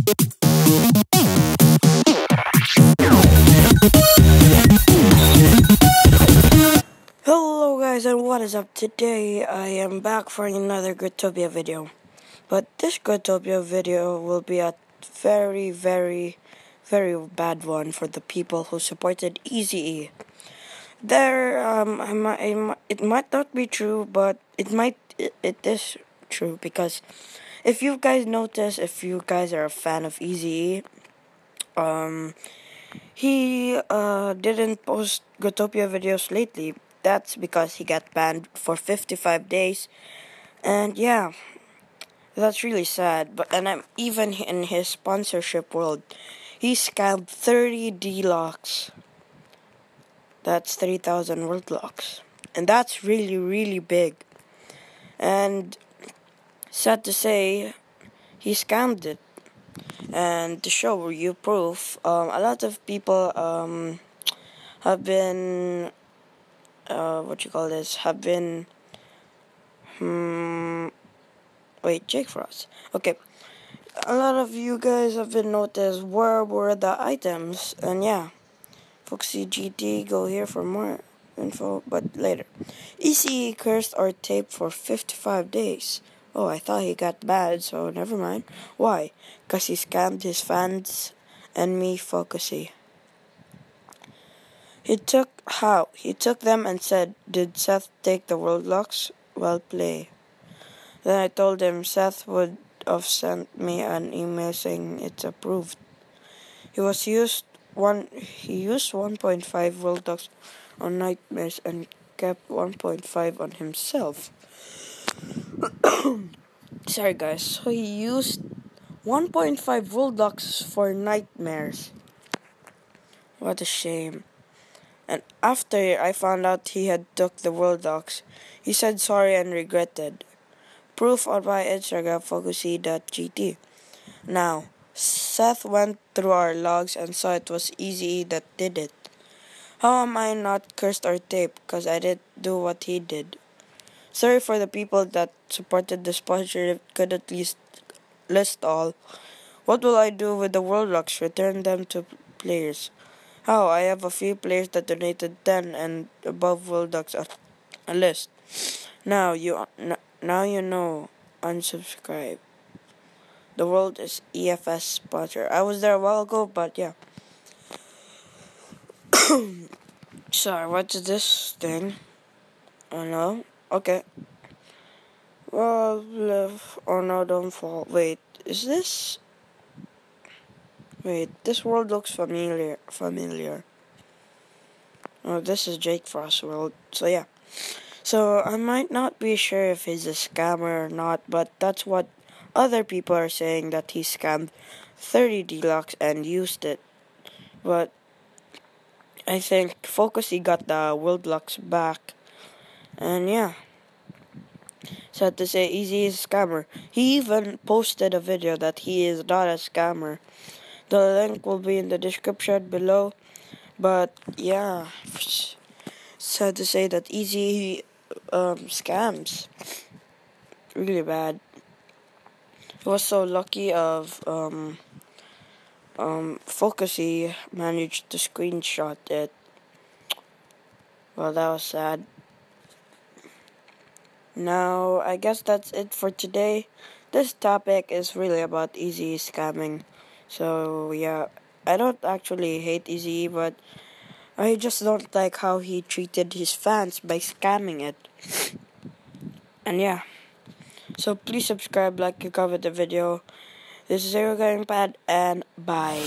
Hello guys, and what is up? Today I am back for another Gritopia video. But this Gritopia video will be a very, very, very bad one for the people who supported Eazy-E. It might not be true, but it is true, because if you guys notice, if you guys are a fan of Eazy-E, he didn't post Gritopia videos lately. That's because he got banned for 55 days. And yeah, that's really sad. And I'm even in his sponsorship world. He scammed 30 D-locks. That's 3,000 world locks. And that's really, really big. And sad to say, he scammed it. And to show you proof, a lot of people have been Jake Frost. Okay. A lot of you guys have been noticed where were the items, and yeah. Foxy GT, go here for more info, but later. Eazy cursed or taped for 55 days. Oh, I thought he got bad, so never mind. Why? Because he scammed his fans and me, Foxy. He took them and said, "Did Seth take the world locks? Well play." Then I told him Seth would have sent me an email saying it's approved. He used 1.5 world locks on Nightmares and kept 1.5 on himself. Sorry guys, so he used 1.5 world locks for Nightmares. What a shame. And after I found out he had took the world locks, he said sorry and regretted. Proof on my Instagram, focusy.gt. Now, Seth went through our logs and saw it was Eazy-E that did it. How am I not cursed or taped? Because I didn't do what he did. Sorry for the people that supported the sponsorship, could at least list all. What will I do with the world locks? Return them to players. How? I have a few players that donated 10 and above world locks on a list. Now you know. Unsubscribe. The world is EFS sponsor. I was there a while ago, but yeah. Sorry, what's this thing? Oh no. Okay. Well, oh no, don't fall. Wait, is this? Wait, this world looks familiar. Oh, this is Jake Frost world. So yeah. So I might not be sure if he's a scammer or not, but that's what other people are saying, that he scammed 30 D-locks and used it. But I think Focusy got the world locks back. And yeah. Sad to say, Eazy is a scammer. He even posted a video that he is not a scammer. The link will be in the description below. But yeah, sad to say that Eazy scams. Really bad. He was so lucky of Focusy managed to screenshot it. Well, that was sad. Now, I guess that's it for today. This topic is really about Eazy scamming. So, yeah, I don't actually hate Eazy, but I just don't like how he treated his fans by scamming it. And yeah. So, please subscribe, like, and comment the video. This is Zero Gamepad, and bye.